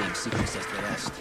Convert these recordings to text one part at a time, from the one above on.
same secrets as the rest.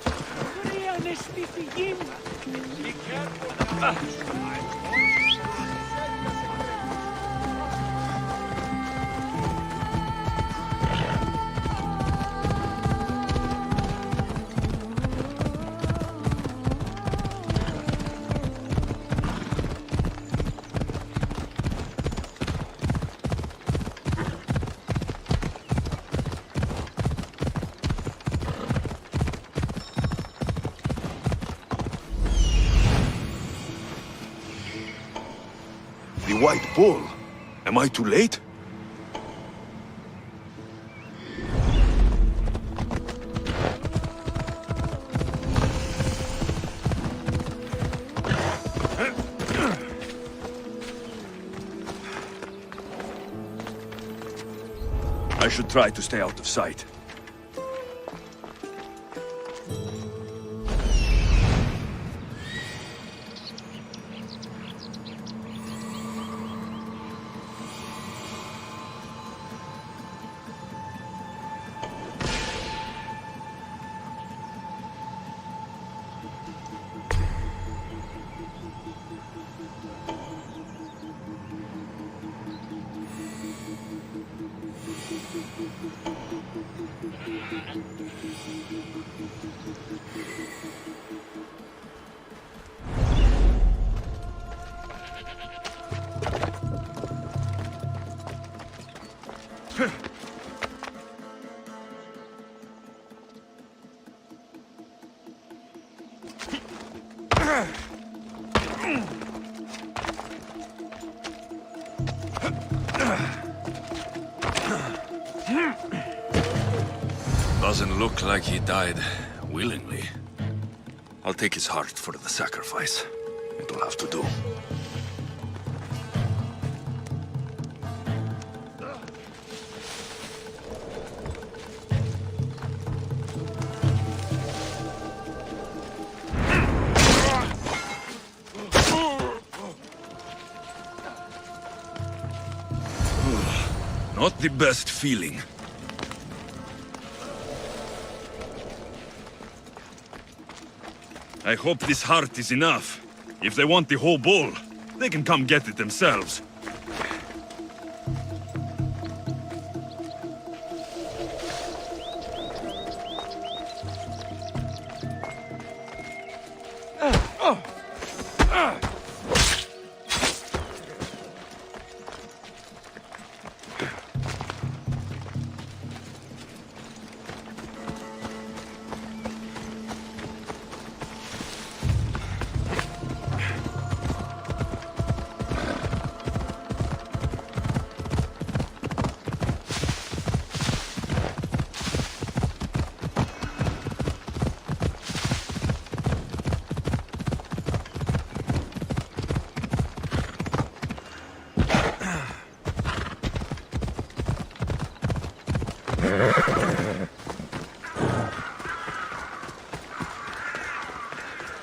The White Bull. Am I too late? I should try to stay out of sight. Doesn't look like he died willingly. I'll take his heart for the sacrifice. It'll have to do. Not the best feeling. I hope this heart is enough. If they want the whole bull, they can come get it themselves.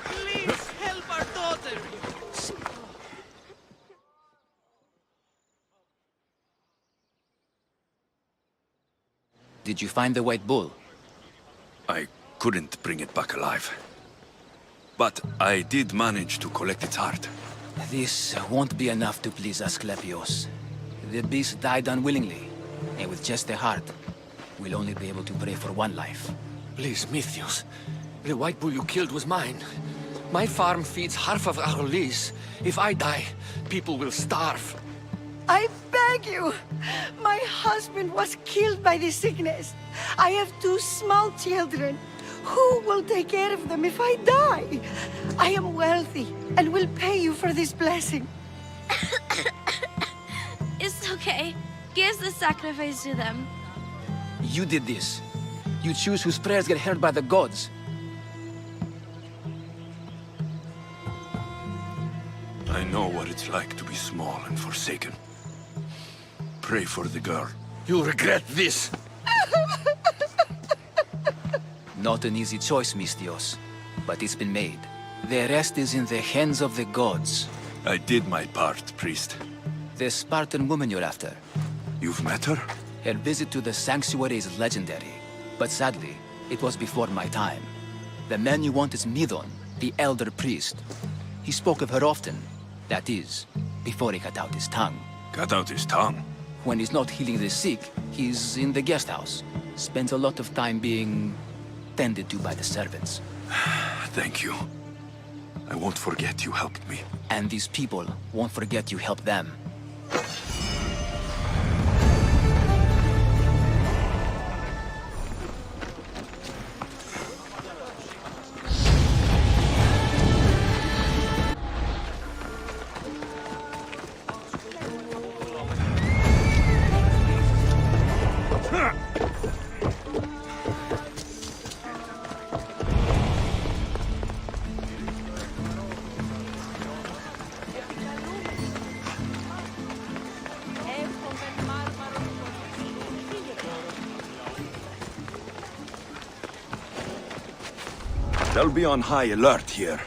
Please help our daughter! Did you find the White Bull? I couldn't bring it back alive. But I did manage to collect its heart. This won't be enough to please Asclepios. The beast died unwillingly, and with just the heart, we'll only be able to pray for one life. Please, Mythios. The White Bull you killed was mine. My farm feeds half of our lease. If I die, people will starve. I beg you! My husband was killed by this sickness. I have 2 small children. Who will take care of them if I die? I am wealthy and will pay you for this blessing. It's okay. Give the sacrifice to them. You did this. You choose whose prayers get heard by the gods. I know what it's like to be small and forsaken. Pray for the girl. You'll regret this. Not an easy choice, Mystios, but it's been made. The rest is in the hands of the gods. I did my part, priest. The Spartan woman you're after. You've met her? Her visit to the sanctuary is legendary, but sadly, It was before my time. The man you want is Midon, the elder priest. He spoke of her often. That is, before he cut out his tongue. Cut out his tongue? When he's not healing the sick, he's in the guest house. Spends a lot of time being tended to by the servants. Thank you. I won't forget you helped me. And these people won't forget you helped them. They'll be on high alert here.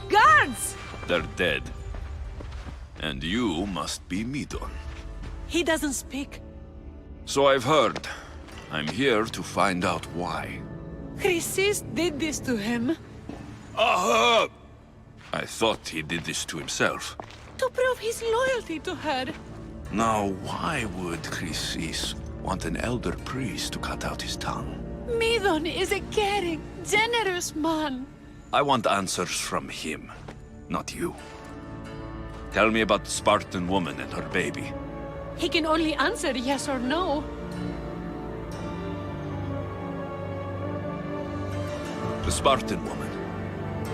Guards! They're dead. And you must be Midon. He doesn't speak. So I've heard. I'm here to find out why. Chrysis did this to him Aha! I thought he did this to himself. to prove his loyalty to her. Now, why would Chrysis want an elder priest to cut out his tongue? Midon is a caring, generous man. I want answers from him, not you. Tell me about the Spartan woman and her baby. He can only answer yes or no. The Spartan woman.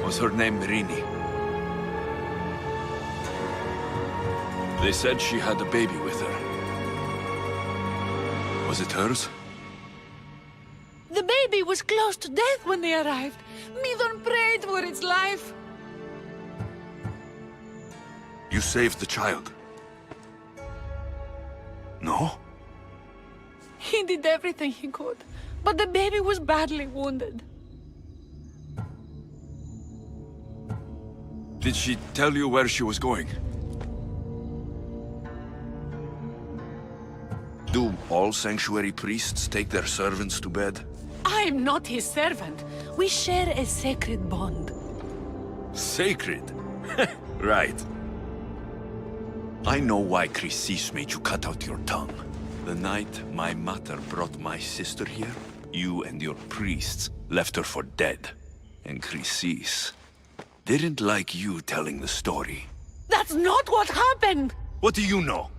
Was her name Rini? They said she had a baby with her. Was it hers? The baby was close to death when they arrived. Midon prayed for its life. You saved the child. No? He did everything he could, but the baby was badly wounded. Did she tell you where she was going? Do all sanctuary priests take their servants to bed? I'm not his servant. We share a sacred bond. Sacred? Right. I know why Chrysis made you cut out your tongue. The night my mother brought my sister here, you and your priests left her for dead. And Chrysis didn't like you telling the story. That's not what happened! What do you know?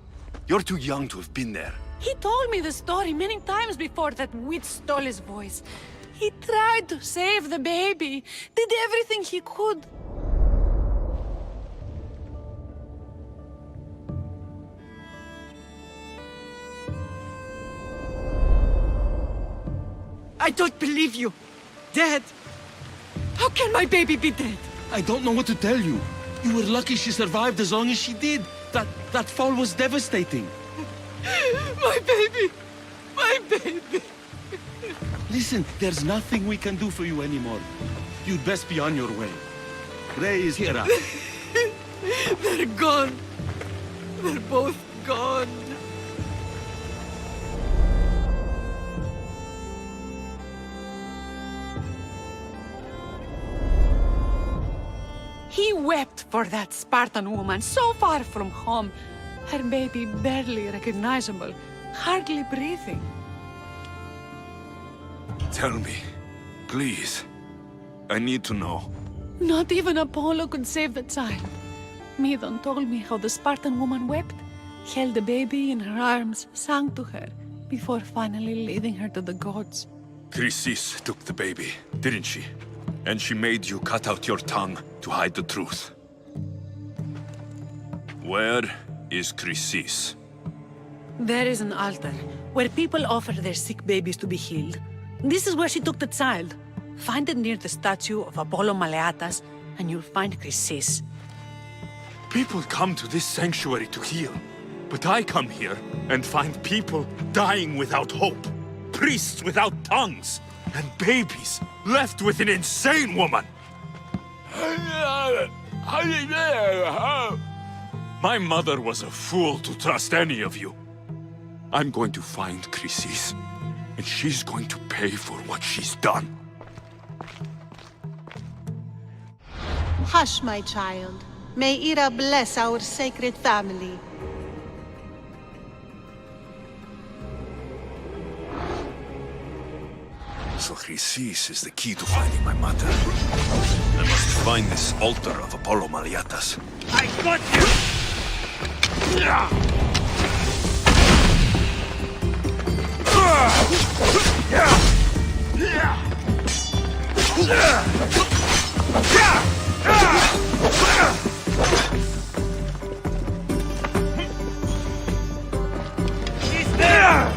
You're too young to have been there. He told me the story many times before that witch stole his voice. He tried to save the baby, did everything he could. I don't believe you. Dead? How can my baby be dead? I don't know what to tell you. You were lucky she survived as long as she did. That fall was devastating. My baby! My baby! Listen, there's nothing we can do for you anymore. You'd best be on your way. Ray is here. They're gone. They're both gone. He wept for that Spartan woman so far from home. Her baby barely recognizable, hardly breathing. Tell me, please. I need to know. Not even Apollo could save the child. Medon told me how the Spartan woman wept, held the baby in her arms, sang to her, before finally leading her to the gods. Chrysis took the baby, didn't she? And she made you cut out your tongue to hide the truth. Where is Chrysis? There is an altar where people offer their sick babies to be healed. This is where she took the child. Find it near the statue of Apollo Maleatas, and you'll find Chrysis. People come to this sanctuary to heal. But I come here and find people dying without hope. Priests without tongues. And babies left with an insane woman. My mother was a fool to trust any of you. I'm going to find Chrysis, and she's going to pay for what she's done. Hush, my child. May Ira bless our sacred family. So Chrysis is the key to finding my mother. I must find this altar of Apollo Maleatas. I got you! He's there!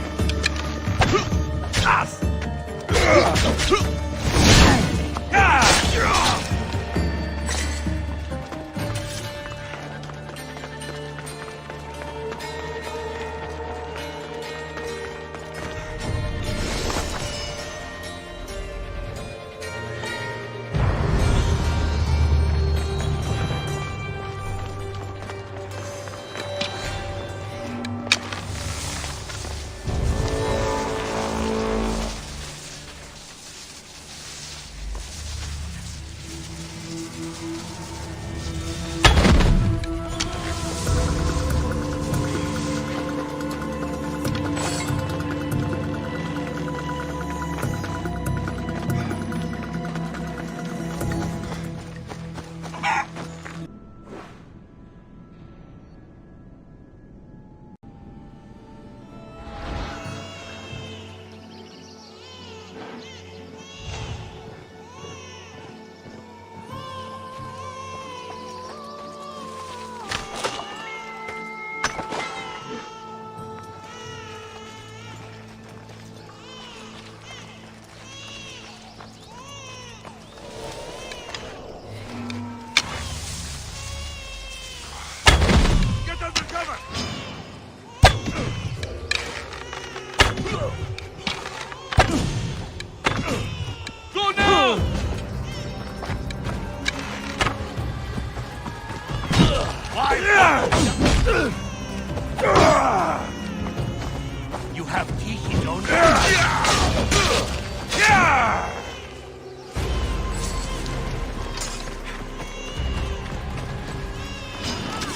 You have teeth, you don't?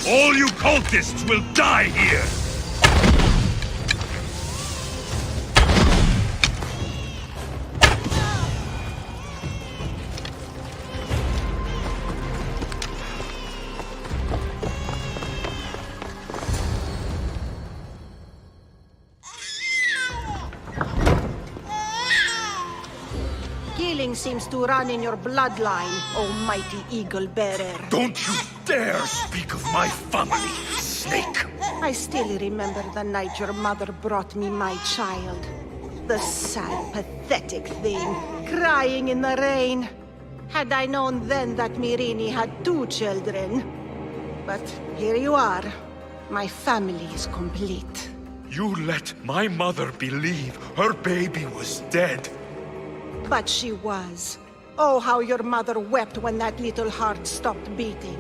All you cultists will die here! killing seems to run in your bloodline, almighty eagle bearer. Don't you dare speak of my family, snake! I still remember the night your mother brought me my child. The sad, pathetic thing, crying in the rain. Had I known then that Myrini had 2 children. But here you are. My family is complete. You let my mother believe her baby was dead. But she was. Oh, how your mother wept when that little heart stopped beating.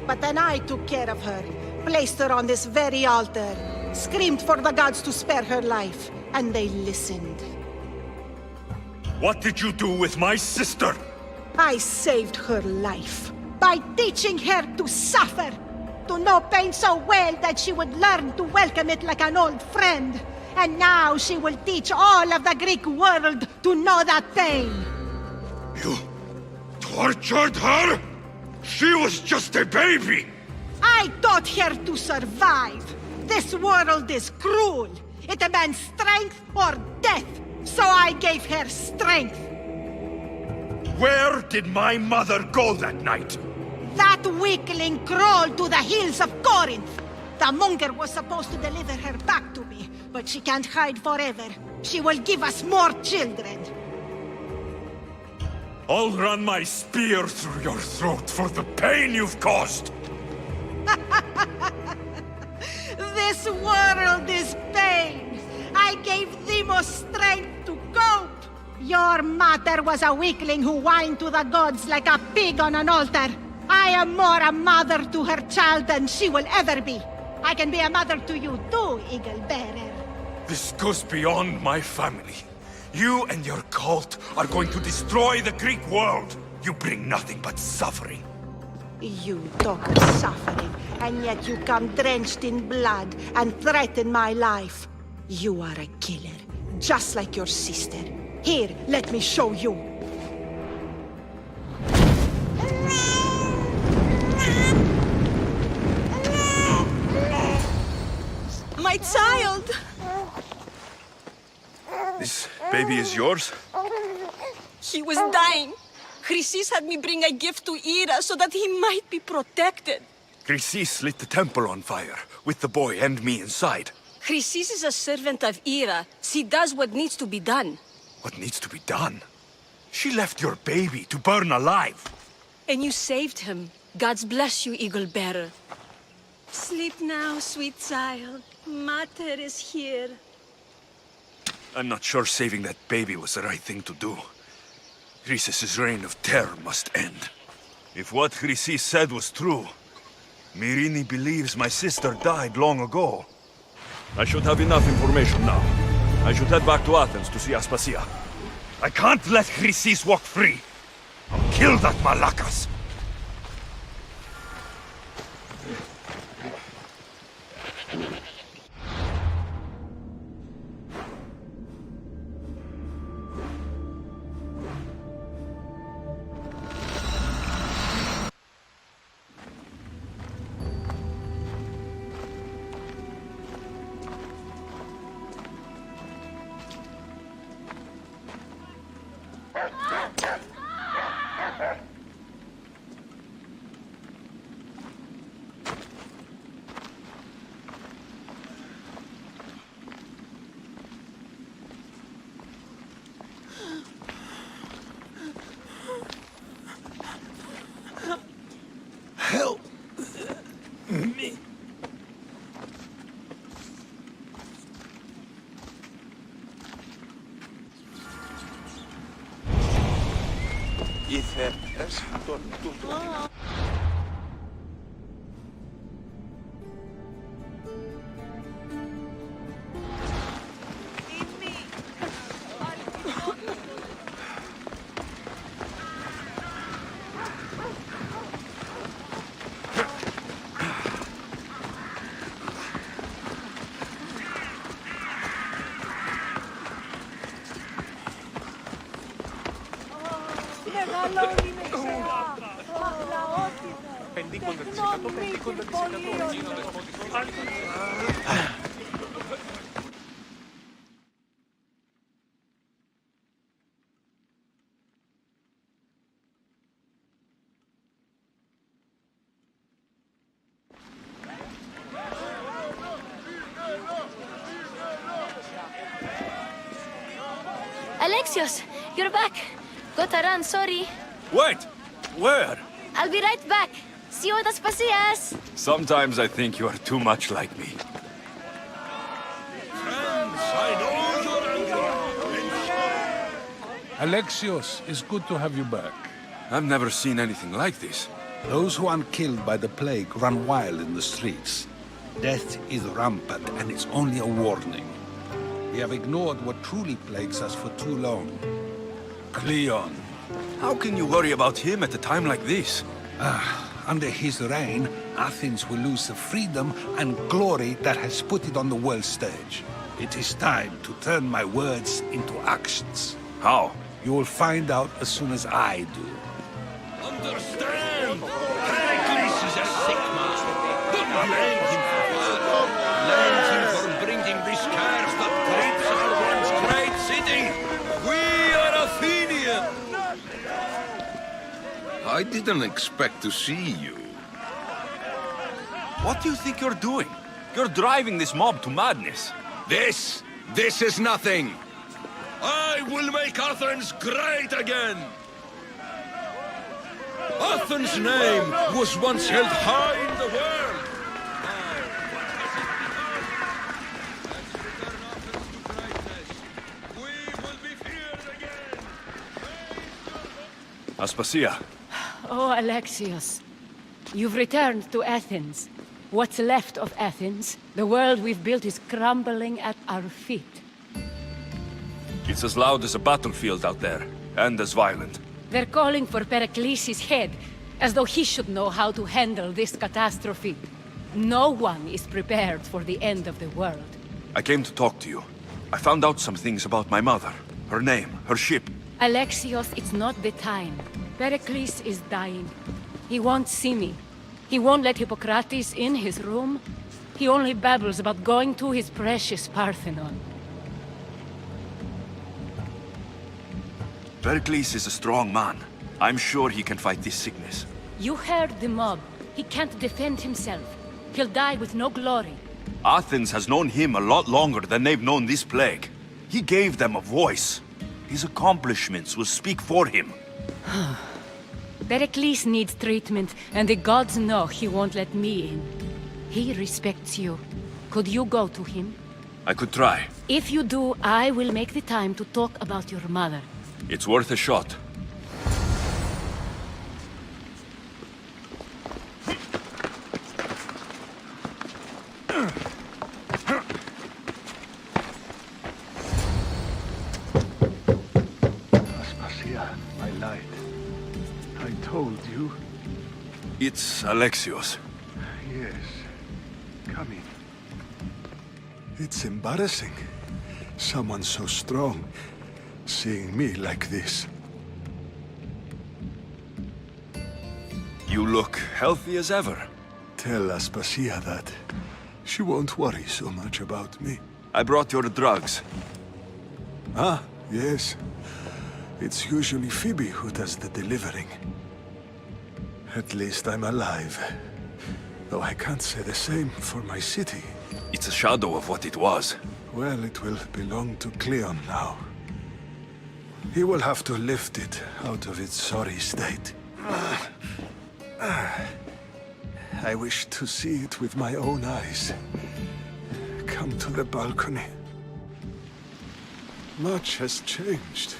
But then I took care of her, placed her on this very altar, screamed for the gods to spare her life, and they listened. What did you do with my sister? I saved her life by teaching her to suffer, to know pain so well that she would learn to welcome it like an old friend. And now she will teach all of the Greek world to know that pain. You tortured her? She was just a baby! I taught her to survive. This world is cruel. It demands strength or death. So I gave her strength. Where did my mother go that night? That weakling crawled to the hills of Corinth. The monger was supposed to deliver her back to me, but she can't hide forever. She will give us more children. I'll run my spear through your throat for the pain you've caused! This world is pain. I gave Demos strength to cope. Your mother was a weakling who whined to the gods like a pig on an altar. I am more a mother to her child than she will ever be. I can be a mother to you too, Eagle Bearer. This goes beyond my family. You and your cult are going to destroy the Greek world. You bring nothing but suffering. You talk of suffering, and yet you come drenched in blood and threaten my life. You are a killer, just like your sister. Here, let me show you. My child! This baby is yours? He was dying. Chrysis had me bring a gift to Ira so that he might be protected. Chrysis lit the temple on fire, with the boy and me inside. Chrysis is a servant of Ira. She does what needs to be done. What needs to be done? She left your baby to burn alive. And you saved him. God's bless you, Eagle Bearer. Sleep now, sweet child. Mater is here. I'm not sure saving that baby was the right thing to do. Chrysis' reign of terror must end. If what Chrysis said was true, Myrini believes my sister died long ago. I should have enough information now. I should head back to Athens to see Aspasia. I can't let Chrysis walk free. I'll kill that Malakas. Help me. Alexios, you're back. Gotta run, sorry. Wait! Where? I'll be right back. See you at Aspasias. Sometimes I think you are too much like me. Alexios, it's good to have you back. I've never seen anything like this. Those who aren't killed by the plague run wild in the streets. Death is rampant, and it's only a warning. We have ignored what truly plagues us for too long. Cleon. How can you worry about him at a time like this? Under his reign, Athens will lose the freedom and glory that has put it on the world stage. It is time to turn my words into actions. How? You will find out as soon as I do. Understand! Pericles is a sick man. Don't blame him for that. Blame him for bringing this curse that grips our once great city. We are Athenians! I didn't expect to see you. What do you think you're doing? You're driving this mob to madness. This is nothing. I will make Athens great again. Athens' name was once held high in the world. We will be feared again. Aspasia. Oh, Alexios. You've returned to Athens. What's left of Athens, the world we've built is crumbling at our feet. It's as loud as a battlefield out there, and as violent. They're calling for Pericles' head, as though he should know how to handle this catastrophe. No one is prepared for the end of the world. I came to talk to you. I found out some things about my mother, her name, her ship. Alexios, it's not the time. Pericles is dying. He won't see me. He won't let Hippocrates in his room. He only babbles about going to his precious Parthenon. Pericles is a strong man. I'm sure he can fight this sickness. You heard the mob. He can't defend himself. He'll die with no glory. Athens has known him a lot longer than they've known this plague. He gave them a voice. His accomplishments will speak for him. Pericles needs treatment, and the gods know he won't let me in. He respects you. Could you go to him? I could try. If you do, I will make the time to talk about your mother. It's worth a shot. Aspasia, my light. I told you. It's Alexios. Yes. Come in. It's embarrassing. Someone so strong, seeing me like this. You look healthy as ever. Tell Aspasia that. She won't worry so much about me. I brought your drugs. Ah, yes. It's usually Phoebe who does the delivering. At least I'm alive. Though I can't say the same for my city. It's a shadow of what it was. Well, it will belong to Cleon now. He will have to lift it out of its sorry state. I wish to see it with my own eyes. Come to the balcony. Much has changed.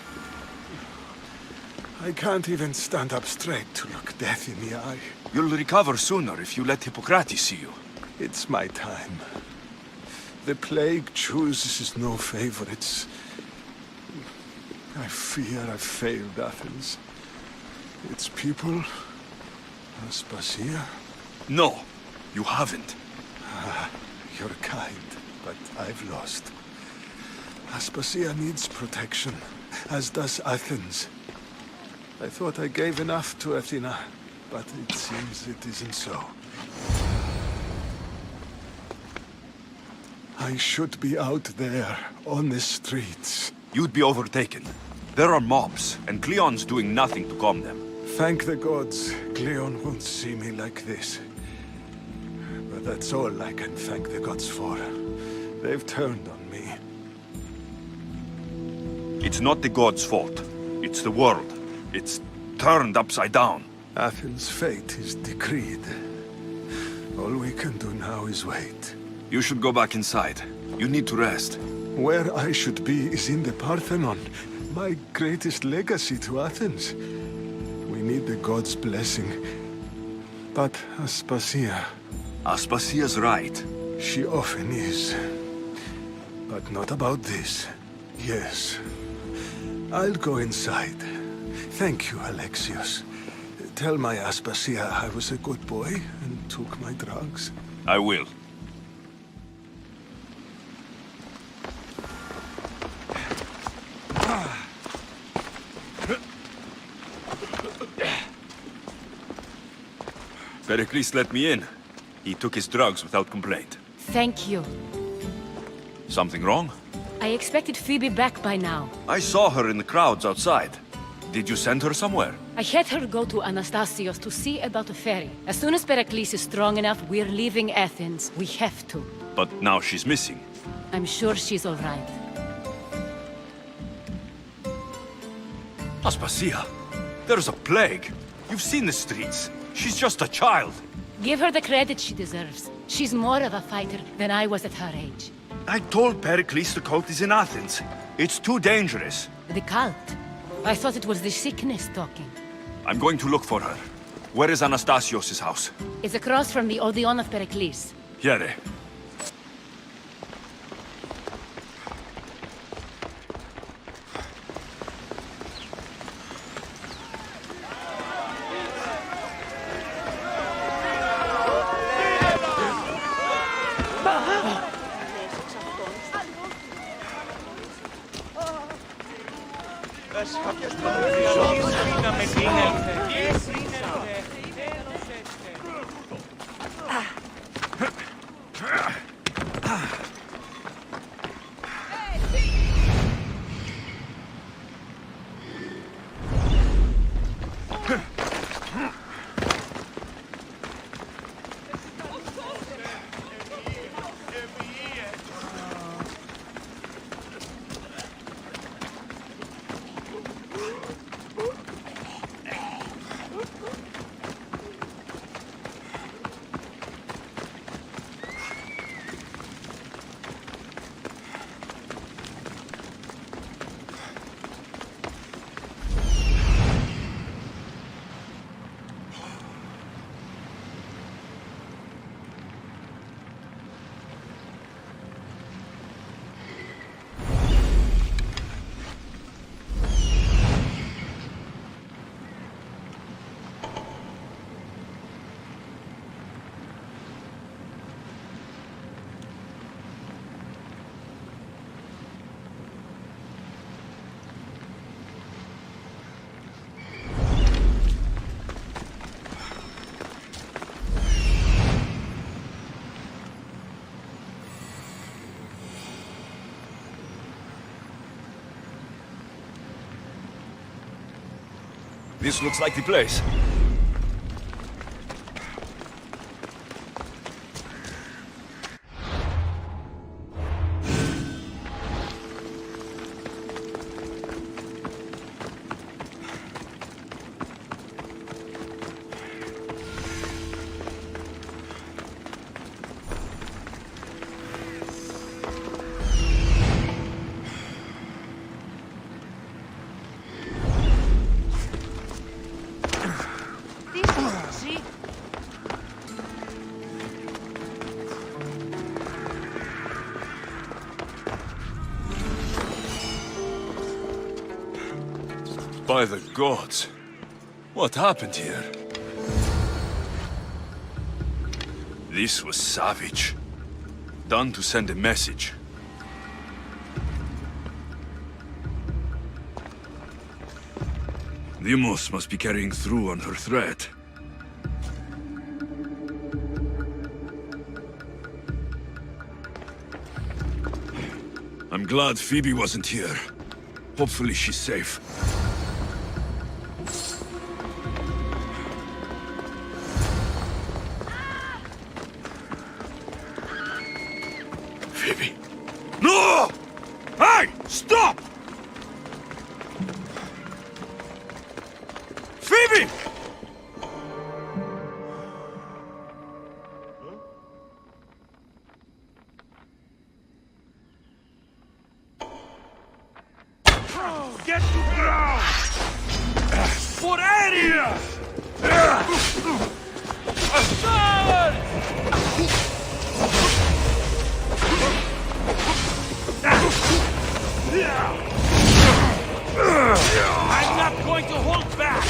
I can't even stand up straight to look death in the eye. You'll recover sooner if you let Hippocrates see you. It's my time. The plague chooses no favorites. I fear I've failed Athens. Its people, Aspasia. No, you haven't. You're kind, but I've lost. Aspasia needs protection, as does Athens. I thought I gave enough to Athena, but it seems it isn't so. I should be out there, on the streets. You'd be overtaken. There are mobs, and Cleon's doing nothing to calm them. Thank the gods, Cleon won't see me like this. But that's all I can thank the gods for. They've turned on me. It's not the gods' fault. It's the world. It's turned upside down. Athens' fate is decreed. All we can do now is wait. You should go back inside. You need to rest. Where I should be is in the Parthenon, my greatest legacy to Athens. We need the gods' blessing. But Aspasia... Aspasia's right. She often is. But not about this. Yes. I'll go inside. Thank you, Alexios. Tell my Aspasia I was a good boy and took my drugs. I will. Pericles let me in. He took his drugs without complaint. Thank you. Something wrong? I expected Phoebe back by now. I saw her in the crowds outside. Did you send her somewhere? I had her go to Anastasios to see about a ferry. As soon as Pericles is strong enough, we're leaving Athens. We have to. But now she's missing. I'm sure she's all right. Aspasia, there's a plague. You've seen the streets. She's just a child. Give her the credit she deserves. She's more of a fighter than I was at her age. I told Pericles the cult is in Athens. It's too dangerous. The cult? I thought it was the sickness talking. I'm going to look for her. Where is Anastasios' house? It's across from the Odeon of Pericles. Here. This looks like the place. By the gods, what happened here? This was savage. Done to send a message. Deimos must be carrying through on her threat. I'm glad Phoebe wasn't here. Hopefully she's safe. Phoebe. No! Hey! Stop! I'm not going to hold back!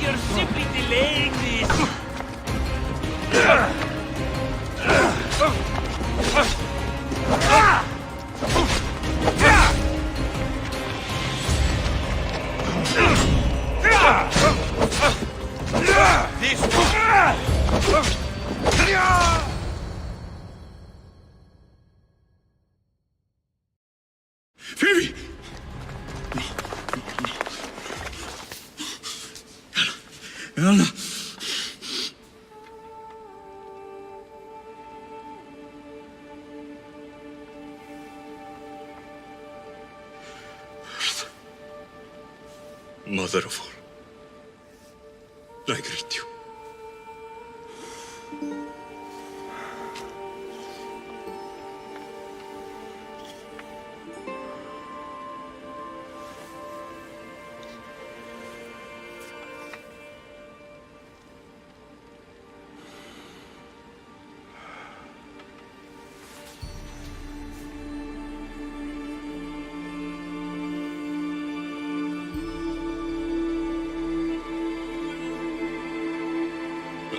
You're simply delaying this! This Phoebe! يلا Mother of all, I greet you.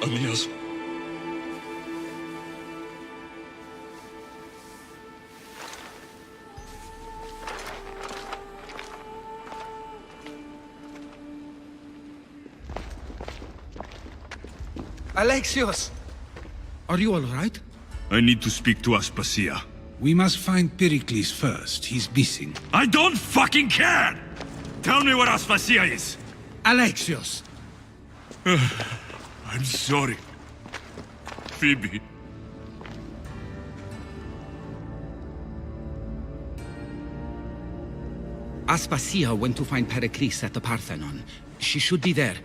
Amias. Alexios! Are you all right? I need to speak to Aspasia. We must find Pericles first. He's missing. I don't fucking care! Tell me where Aspasia is! Alexios! I'm sorry. Phoebe. Aspasia went to find Pericles at the Parthenon. She should be there.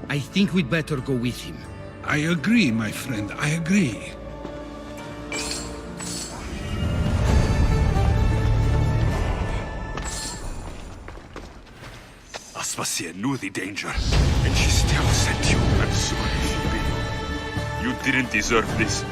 I think we'd better go with him. I agree, my friend. I agree. Aspasia knew the danger, and she still sent you. I'm sorry, Phoebe. You didn't deserve this.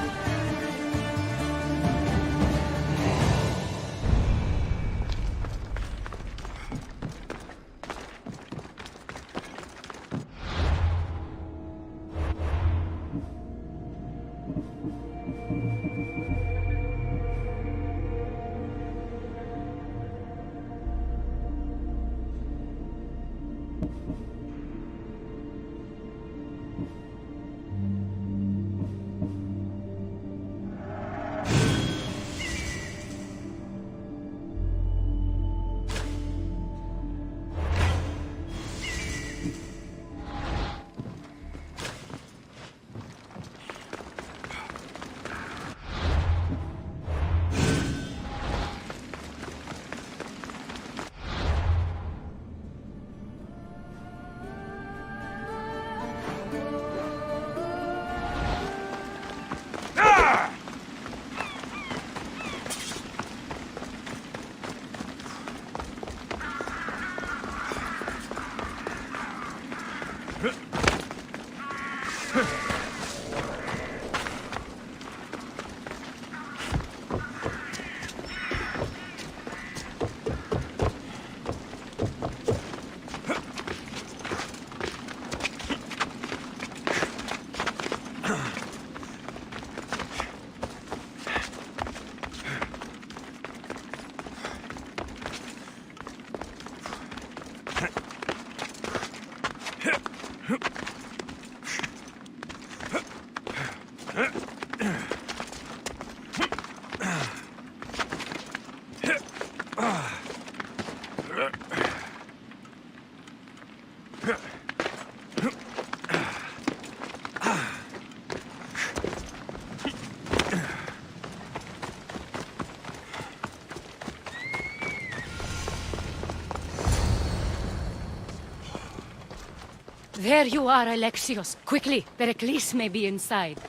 There you are, Alexios. Quickly, Pericles may be inside.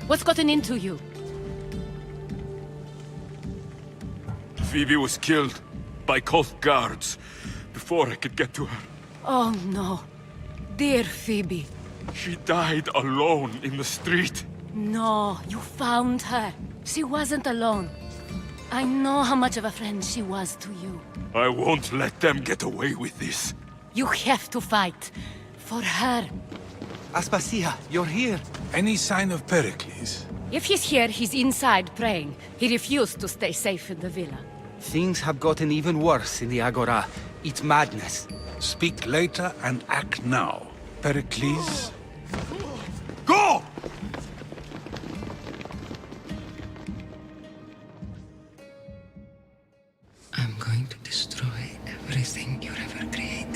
What's gotten into you? Phoebe was killed by Koth guards before I could get to her. Oh no. Dear Phoebe. She died alone in the street. No, you found her. She wasn't alone. I know how much of a friend she was to you. I won't let them get away with this. You have to fight. For her. Aspasia, you're here. Any sign of Pericles? If he's here, he's inside praying. He refused to stay safe in the villa. Things have gotten even worse in the Agora. It's madness. Speak later and act now. Pericles? Go! I'm going to destroy everything you've ever created.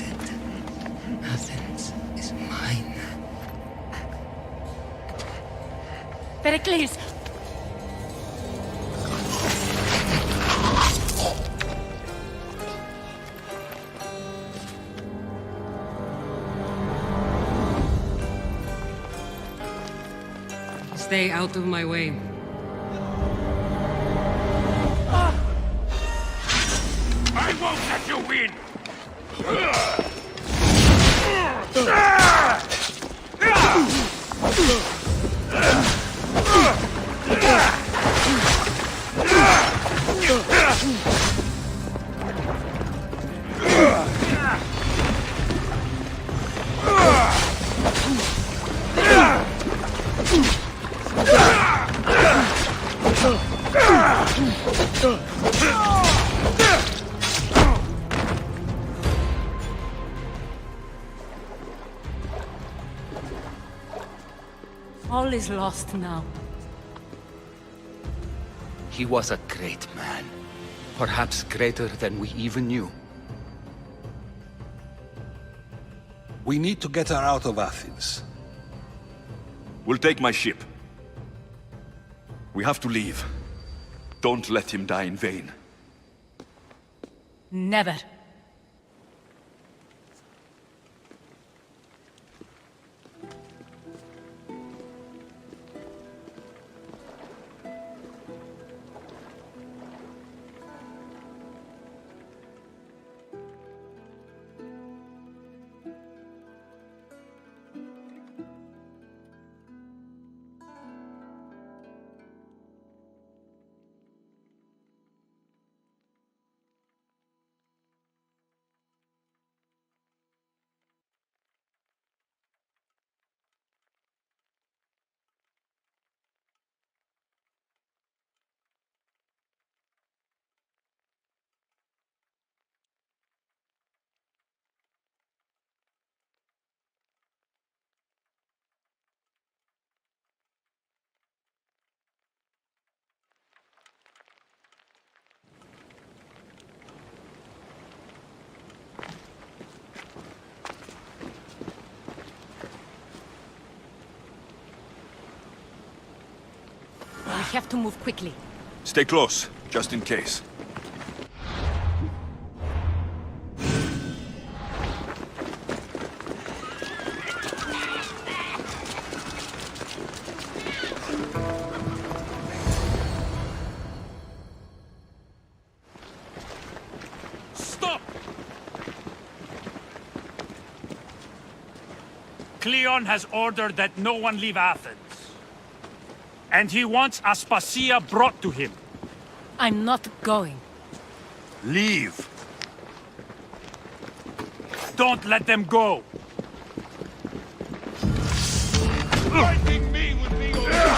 Athens is mine. Pericles! Stay out of my way. I won't let you win! All is lost now. He was a great man. Perhaps greater than we even knew. We need to get her out of Athens. We'll take my ship. We have to leave. Don't let him die in vain. Never. We have to move quickly. Stay close, just in case. Stop! Cleon has ordered that no one leave Athens. And he wants Aspasia brought to him. I'm not going. Leave. Don't let them go. Fighting me would be your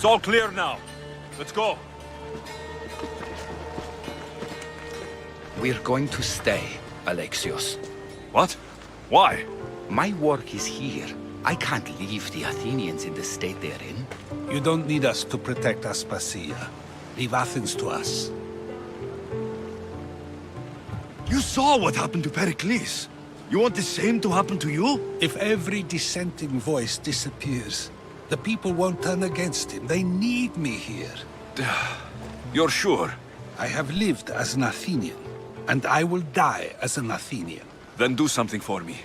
It's all clear now. Let's go. We're going to stay, Alexios. What? Why? My work is here. I can't leave the Athenians in the state they're in. You don't need us to protect Aspasia. Leave Athens to us. You saw what happened to Pericles. You want the same to happen to you? If every dissenting voice disappears, the people won't turn against him. They need me here. You're sure? I have lived as an Athenian, and I will die as an Athenian. Then do something for me.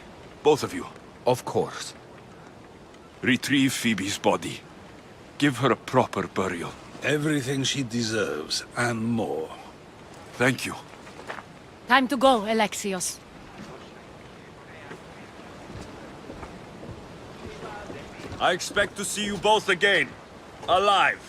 Both of you. Of course. Retrieve Phoebe's body. Give her a proper burial. Everything she deserves, and more. Thank you. Time to go, Alexios. I expect to see you both again. Alive.